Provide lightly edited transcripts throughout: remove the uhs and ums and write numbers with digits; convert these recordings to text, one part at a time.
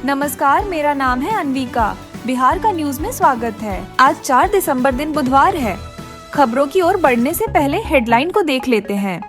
नमस्कार, मेरा नाम है अनविका। बिहार का न्यूज में स्वागत है। आज 4 दिसंबर दिन बुधवार है। खबरों की ओर बढ़ने से पहले हेडलाइन को देख लेते हैं।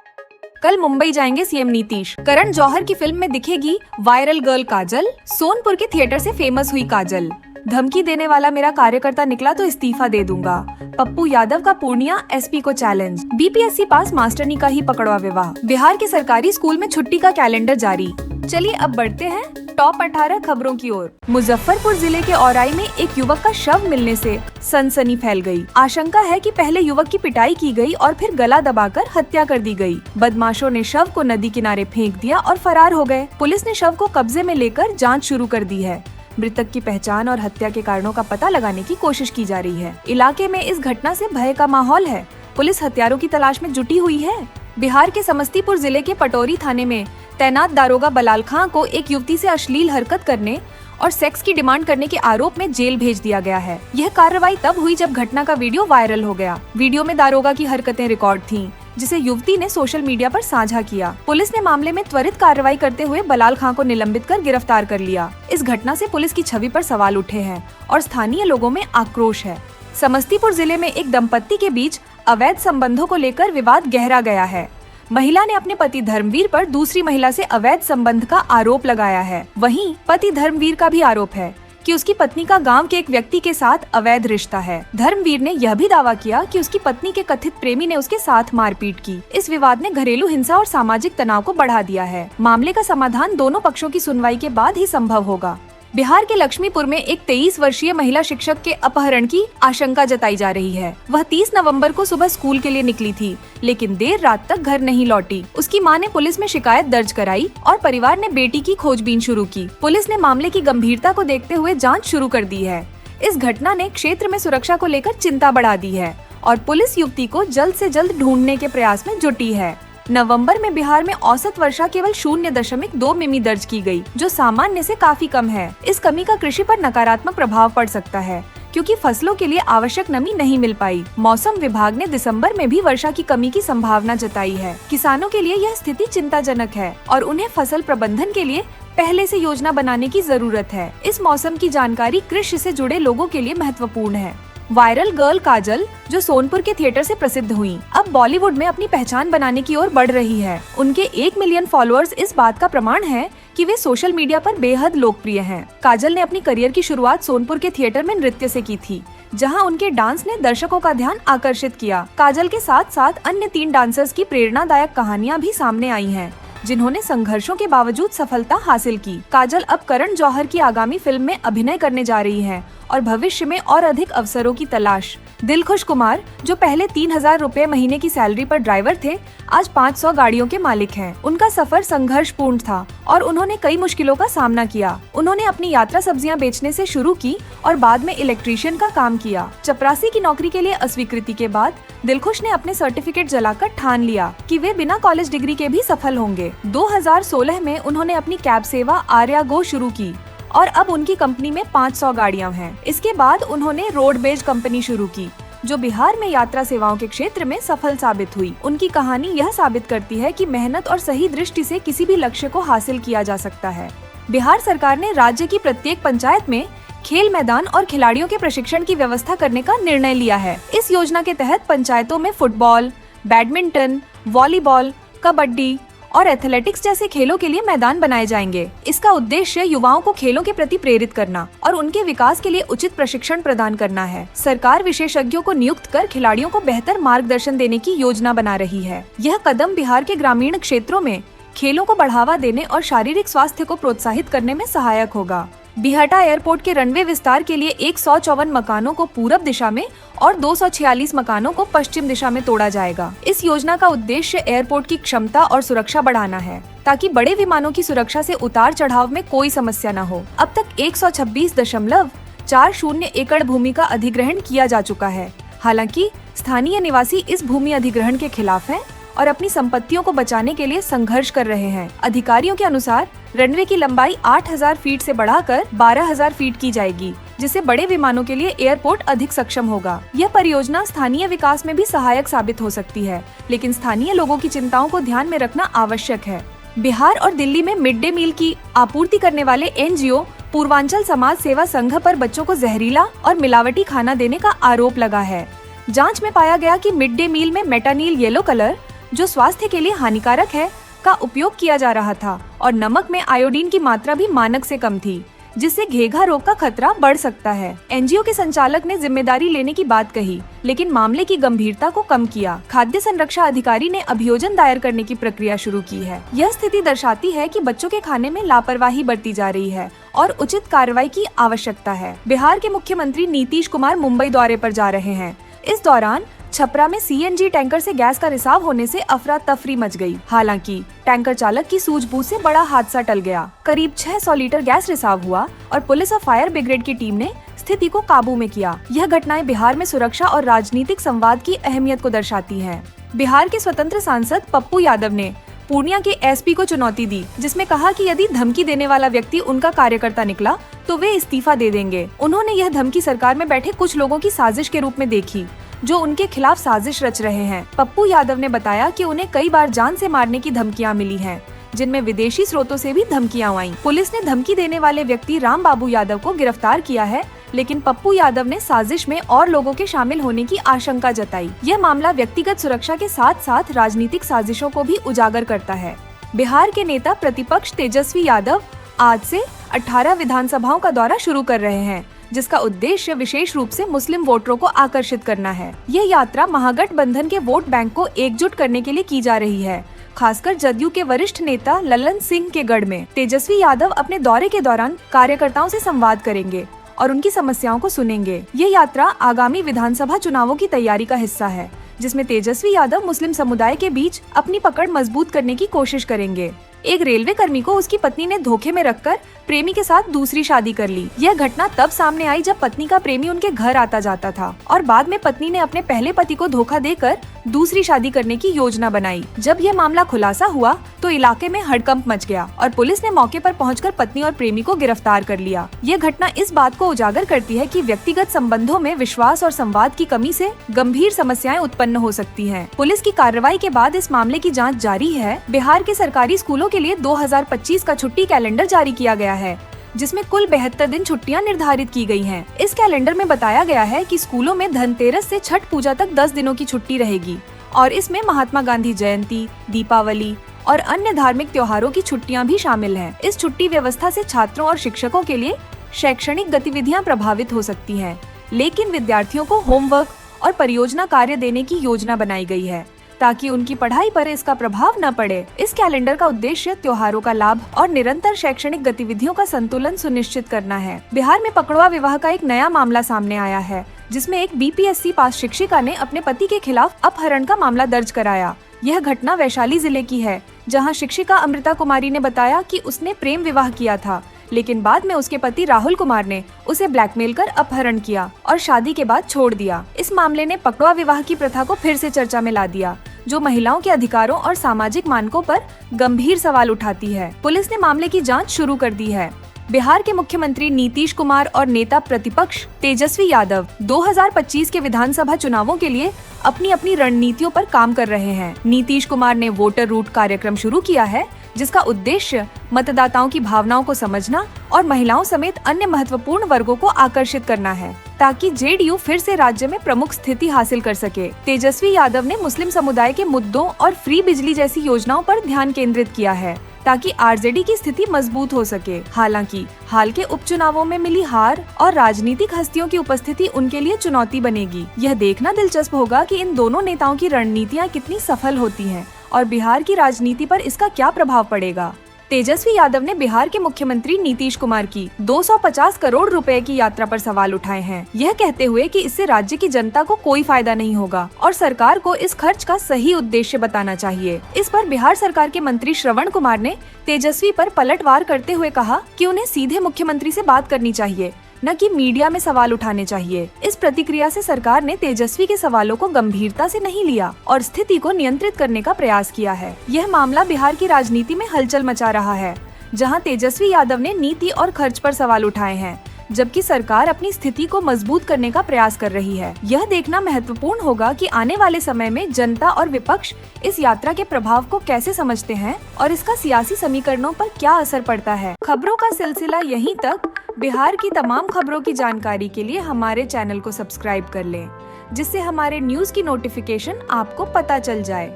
कल मुंबई जाएंगे सीएम नीतीश। करण जौहर की फिल्म में दिखेगी वायरल गर्ल काजल। सोनपुर के थिएटर से फेमस हुई काजल। धमकी देने वाला मेरा कार्यकर्ता निकला तो इस्तीफा दे दूंगा। पप्पू यादव का पूर्णिया एसपी को चैलेंज। बीपीएससी पास मास्टरनी का ही पकड़वा विवाह। बिहार के सरकारी स्कूल में छुट्टी का कैलेंडर जारी। चलिए अब बढ़ते हैं टॉप 18 खबरों की ओर। मुजफ्फरपुर जिले के औराई में एक युवक का शव मिलने से सनसनी फैल गई। आशंका है कि पहले युवक की पिटाई की गई और फिर गला दबाकर हत्या कर दी गई। बदमाशों ने शव को नदी किनारे फेंक दिया और फरार हो गए। पुलिस ने शव को कब्जे में लेकर जांच शुरू कर दी है। मृतक की पहचान और हत्या के कारणों का पता लगाने की कोशिश की जा रही है। इलाके में इस घटना से भय का माहौल है। पुलिस हत्यारों की तलाश में जुटी हुई है। बिहार के समस्तीपुर जिले के पटोरी थाने में तैनात दारोगा बलाल खां को एक युवती से अश्लील हरकत करने और सेक्स की डिमांड करने के आरोप में जेल भेज दिया गया है। यह कार्रवाई तब हुई जब घटना का वीडियो वायरल हो गया। वीडियो में दारोगा की हरकतें रिकॉर्ड थीं, जिसे युवती ने सोशल मीडिया पर साझा किया। पुलिस ने मामले में त्वरित कार्रवाई करते हुए बलाल खां को निलंबित कर गिरफ्तार कर लिया। इस घटना से पुलिस की छवि पर सवाल उठे हैं और स्थानीय लोगों में आक्रोश है। समस्तीपुर जिले में एक दंपत्ति के बीच अवैध संबंधों को लेकर विवाद गहरा गया है। महिला ने अपने पति धर्मवीर पर दूसरी महिला से अवैध संबंध का आरोप लगाया है। वहीं पति धर्मवीर का भी आरोप है कि उसकी पत्नी का गांव के एक व्यक्ति के साथ अवैध रिश्ता है। धर्मवीर ने यह भी दावा किया कि उसकी पत्नी के कथित प्रेमी ने उसके साथ मारपीट की। इस विवाद ने घरेलू हिंसा और सामाजिक तनाव को बढ़ा दिया है। मामले का समाधान दोनों पक्षों की सुनवाई के बाद ही संभव होगा। बिहार के लक्ष्मीपुर में एक 23 वर्षीय महिला शिक्षक के अपहरण की आशंका जताई जा रही है। वह 30 नवंबर को सुबह स्कूल के लिए निकली थी, लेकिन देर रात तक घर नहीं लौटी। उसकी मां ने पुलिस में शिकायत दर्ज कराई और परिवार ने बेटी की खोजबीन शुरू की। पुलिस ने मामले की गंभीरता को देखते हुए जांच शुरू कर दी है। इस घटना ने क्षेत्र में सुरक्षा को लेकर चिंता बढ़ा दी है और पुलिस युवती को जल्द से जल्द ढूंढने के प्रयास में जुटी है। नवंबर में बिहार में औसत वर्षा केवल 0.2 मिमी दर्ज की गई, जो सामान्य से काफी कम है। इस कमी का कृषि पर नकारात्मक प्रभाव पड़ सकता है, क्योंकि फसलों के लिए आवश्यक नमी नहीं मिल पाई। मौसम विभाग ने दिसंबर में भी वर्षा की कमी की संभावना जताई है। किसानों के लिए यह स्थिति चिंताजनक है और उन्हें फसल प्रबंधन के लिए पहले से योजना बनाने की जरूरत है। इस मौसम की जानकारी कृषि से जुड़े लोगों के लिए महत्वपूर्ण है। वायरल गर्ल काजल, जो सोनपुर के थिएटर से प्रसिद्ध हुई, अब बॉलीवुड में अपनी पहचान बनाने की ओर बढ़ रही है। उनके 1 मिलियन फॉलोअर्स इस बात का प्रमाण है कि वे सोशल मीडिया पर बेहद लोकप्रिय हैं। काजल ने अपनी करियर की शुरुआत सोनपुर के थिएटर में नृत्य से की थी, जहां उनके डांस ने दर्शकों का ध्यान आकर्षित किया। काजल के साथ साथ अन्य 3 डांसर्स की प्रेरणादायक कहानियां भी सामने आई हैं, जिन्होंने संघर्षों के बावजूद सफलता हासिल की। काजल अब करण जौहर की आगामी फिल्म में अभिनय करने जा रही हैं और भविष्य में और अधिक अवसरों की तलाश। दिलखुश कुमार, जो पहले 3000 रुपए महीने की सैलरी पर ड्राइवर थे, आज 500 गाड़ियों के मालिक हैं। उनका सफर संघर्षपूर्ण था और उन्होंने कई मुश्किलों का सामना किया। उन्होंने अपनी यात्रा सब्जियां बेचने से शुरू की और बाद में इलेक्ट्रीशियन का काम किया। चपरासी की नौकरी के लिए अस्वीकृति के बाद दिलखुश ने अपने सर्टिफिकेट जलाकर ठान लिया कि वे बिना कॉलेज डिग्री के भी सफल होंगे। 2016 में उन्होंने अपनी कैब सेवा आर्या गो शुरू की और अब उनकी कंपनी में 500 गाड़ियां हैं। इसके बाद उन्होंने रोडवेज कंपनी शुरू की, जो बिहार में यात्रा सेवाओं के क्षेत्र में सफल साबित हुई। उनकी कहानी यह साबित करती है कि मेहनत और सही दृष्टि से किसी भी लक्ष्य को हासिल किया जा सकता है। बिहार सरकार ने राज्य की प्रत्येक पंचायत में खेल मैदान और खिलाड़ियों के प्रशिक्षण की व्यवस्था करने का निर्णय लिया है। इस योजना के तहत पंचायतों में फुटबॉल, बैडमिंटन, वॉलीबॉल, कबड्डी और एथलेटिक्स जैसे खेलों के लिए मैदान बनाए जाएंगे। इसका उद्देश्य युवाओं को खेलों के प्रति प्रेरित करना और उनके विकास के लिए उचित प्रशिक्षण प्रदान करना है। सरकार विशेषज्ञों को नियुक्त कर खिलाड़ियों को बेहतर मार्गदर्शन देने की योजना बना रही है। यह कदम बिहार के ग्रामीण क्षेत्रों में खेलों को बढ़ावा देने और शारीरिक स्वास्थ्य को प्रोत्साहित करने में सहायक होगा। बिहटा एयरपोर्ट के रनवे विस्तार के लिए 154 मकानों को पूरब दिशा में और 246 मकानों को पश्चिम दिशा में तोड़ा जाएगा। इस योजना का उद्देश्य एयरपोर्ट की क्षमता और सुरक्षा बढ़ाना है, ताकि बड़े विमानों की सुरक्षा से उतार चढ़ाव में कोई समस्या न हो। अब तक 126.40 एकड़ भूमि का अधिग्रहण किया जा चुका है। हालांकि स्थानीय निवासी इस भूमि अधिग्रहण के खिलाफ हैं और अपनी संपत्तियों को बचाने के लिए संघर्ष कर रहे हैं। अधिकारियों के अनुसार रनवे की लंबाई 8000 फीट से बढ़ाकर 12000 फीट की जाएगी, जिससे बड़े विमानों के लिए एयरपोर्ट अधिक सक्षम होगा। यह परियोजना स्थानीय विकास में भी सहायक साबित हो सकती है, लेकिन स्थानीय लोगों की चिंताओं को ध्यान में रखना आवश्यक है। बिहार और दिल्ली में मिड डे मील की आपूर्ति करने वाले एनजीओ पूर्वांचल समाज सेवा संघ पर बच्चों को जहरीला और मिलावटी खाना देने का आरोप लगा है। जांच में पाया गया कि मिड डे मील में मेटानील येलो कलर, जो स्वास्थ्य के लिए हानिकारक है, का उपयोग किया जा रहा था और नमक में आयोडीन की मात्रा भी मानक से कम थी, जिससे घेघा रोग का खतरा बढ़ सकता है। एनजीओ के संचालक ने जिम्मेदारी लेने की बात कही, लेकिन मामले की गंभीरता को कम किया। खाद्य संरक्षा अधिकारी ने अभियोजन दायर करने की प्रक्रिया शुरू की है। यह स्थिति दर्शाती है कि बच्चों के खाने में लापरवाही बरती जा रही है और उचित कार्रवाई की आवश्यकता है। बिहार के मुख्यमंत्री नीतीश कुमार मुंबई दौरे पर जा रहे हैं। इस दौरान छपरा में सीएनजी टैंकर से गैस का रिसाव होने से अफरा तफरी मच गई। हालांकि टैंकर चालक की सूझबूझ से बड़ा हादसा टल गया। करीब 600 लीटर गैस रिसाव हुआ और पुलिस और फायर ब्रिगेड की टीम ने स्थिति को काबू में किया। यह घटनाएं बिहार में सुरक्षा और राजनीतिक संवाद की अहमियत को दर्शाती हैं। बिहार के स्वतंत्र सांसद पप्पू यादव ने पूर्णिया के एसपी को चुनौती दी, जिसमें कहा कि यदि धमकी देने वाला व्यक्ति उनका कार्यकर्ता निकला तो वे इस्तीफा दे देंगे। उन्होंने यह धमकी सरकार में बैठे कुछ लोगों की साजिश के रूप में देखी, जो उनके खिलाफ साजिश रच रहे हैं। पप्पू यादव ने बताया कि उन्हें कई बार जान से मारने की धमकियां मिली हैं, जिनमें विदेशी स्रोतों से भी धमकियां आईं। पुलिस ने धमकी देने वाले व्यक्ति राम बाबू यादव को गिरफ्तार किया है, लेकिन पप्पू यादव ने साजिश में और लोगों के शामिल होने की आशंका जताई। यह मामला व्यक्तिगत सुरक्षा के साथ साथ राजनीतिक साजिशों को भी उजागर करता है। बिहार के नेता प्रतिपक्ष तेजस्वी यादव आज से 18 विधानसभाओं का दौरा शुरू कर रहे हैं, जिसका उद्देश्य विशेष रूप से मुस्लिम वोटरों को आकर्षित करना है। यह यात्रा महागठबंधन के वोट बैंक को एकजुट करने के लिए की जा रही है, खासकर जदयू के वरिष्ठ नेता ललन सिंह के गढ़ में। तेजस्वी यादव अपने दौरे के दौरान कार्यकर्ताओं से संवाद करेंगे और उनकी समस्याओं को सुनेंगे। ये यात्रा आगामी विधानसभा चुनावों की तैयारी का हिस्सा है, जिसमें तेजस्वी यादव मुस्लिम समुदाय के बीच अपनी पकड़ मजबूत करने की कोशिश करेंगे। एक रेलवे कर्मी को उसकी पत्नी ने धोखे में रखकर प्रेमी के साथ दूसरी शादी कर ली। यह घटना तब सामने आई जब पत्नी का प्रेमी उनके घर आता जाता था और बाद में पत्नी ने अपने पहले पति को धोखा देकर दूसरी शादी करने की योजना बनाई। जब यह मामला खुलासा हुआ तो इलाके में हड़कंप मच गया और पुलिस ने मौके पर पहुंचकर पत्नी और प्रेमी को गिरफ्तार कर लिया। यह घटना इस बात को उजागर करती है कि व्यक्तिगत संबंधों में विश्वास और संवाद की कमी से गंभीर समस्याएं उत्पन्न हो सकती हैं। पुलिस की कार्रवाई के बाद इस मामले की जांच जारी है। बिहार के सरकारी स्कूलों के लिए 2025 का छुट्टी कैलेंडर जारी किया गया है, जिसमें कुल 72 दिन छुट्टियां निर्धारित की गई हैं। इस कैलेंडर में बताया गया है कि स्कूलों में धनतेरस से छठ पूजा तक 10 दिनों की छुट्टी रहेगी और इसमें महात्मा गांधी जयंती, दीपावली और अन्य धार्मिक त्योहारों की छुट्टियां भी शामिल हैं। इस छुट्टी व्यवस्था से छात्रों और शिक्षकों के लिए शैक्षणिक गतिविधियां प्रभावित हो सकती हैं, लेकिन विद्यार्थियों को होमवर्क और परियोजना कार्य देने की योजना बनाई गई है ताकि उनकी पढ़ाई पर इसका प्रभाव न पड़े। इस कैलेंडर का उद्देश्य त्योहारों का लाभ और निरंतर शैक्षणिक गतिविधियों का संतुलन सुनिश्चित करना है। बिहार में पकड़वा विवाह का एक नया मामला सामने आया है, जिसमें एक बीपीएससी पास शिक्षिका ने अपने पति के खिलाफ अपहरण का मामला दर्ज कराया। यह घटना वैशाली जिले की है, जहां शिक्षिका अमृता कुमारी ने बताया कि उसने प्रेम विवाह किया था, लेकिन बाद में उसके पति राहुल कुमार ने उसे ब्लैकमेल कर अपहरण किया और शादी के बाद छोड़ दिया। इस मामले ने पकड़वा विवाह की प्रथा को फिर से चर्चा में ला दिया, जो महिलाओं के अधिकारों और सामाजिक मानकों पर गंभीर सवाल उठाती है। पुलिस ने मामले की जांच शुरू कर दी है। बिहार के मुख्यमंत्री नीतीश कुमार और नेता प्रतिपक्ष तेजस्वी यादव 2025 के विधानसभा चुनावों के लिए अपनी अपनी रणनीतियों पर काम कर रहे हैं। नीतीश कुमार ने वोटर रूट कार्यक्रम शुरू किया है, जिसका उद्देश्य मतदाताओं की भावनाओं को समझना और महिलाओं समेत अन्य महत्वपूर्ण वर्गों को आकर्षित करना है, ताकि जेडीयू फिर से राज्य में प्रमुख स्थिति हासिल कर सके। तेजस्वी यादव ने मुस्लिम समुदाय के मुद्दों और फ्री बिजली जैसी योजनाओं पर ध्यान केंद्रित किया है, ताकि आरजेडी की स्थिति मजबूत हो सके। हालांकि हाल के उपचुनावों में मिली हार और राजनीतिक हस्तियों की उपस्थिति उनके लिए चुनौती बनेगी। यह देखना दिलचस्प होगा कि इन दोनों नेताओं की रणनीतियां कितनी सफल होती हैं और बिहार की राजनीति पर इसका क्या प्रभाव पड़ेगा। तेजस्वी यादव ने बिहार के मुख्यमंत्री नीतीश कुमार की 250 करोड़ रुपए की यात्रा पर सवाल उठाए हैं, यह कहते हुए कि इससे राज्य की जनता को कोई फायदा नहीं होगा और सरकार को इस खर्च का सही उद्देश्य बताना चाहिए। इस पर बिहार सरकार के मंत्री श्रवण कुमार ने तेजस्वी पर पलटवार करते हुए कहा कि उन्हें सीधे मुख्यमंत्री से बात करनी चाहिए, न कि मीडिया में सवाल उठाने चाहिए। इस प्रतिक्रिया से सरकार ने तेजस्वी के सवालों को गंभीरता से नहीं लिया और स्थिति को नियंत्रित करने का प्रयास किया है। यह मामला बिहार की राजनीति में हलचल मचा रहा है, जहां तेजस्वी यादव ने नीति और खर्च पर सवाल उठाए हैं, जबकि सरकार अपनी स्थिति को मजबूत करने का प्रयास कर रही है। यह देखना महत्वपूर्ण होगा कि आने वाले समय में जनता और विपक्ष इस यात्रा के प्रभाव को कैसे समझते हैं और इसका सियासी समीकरणों पर क्या असर पड़ता है। खबरों का सिलसिला यहीं तक। बिहार की तमाम खबरों की जानकारी के लिए हमारे चैनल को सब्सक्राइब कर लें, जिससे हमारे न्यूज की नोटिफिकेशन आपको पता चल जाए।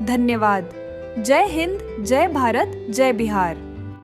धन्यवाद। जय हिंद, जय भारत, जय बिहार।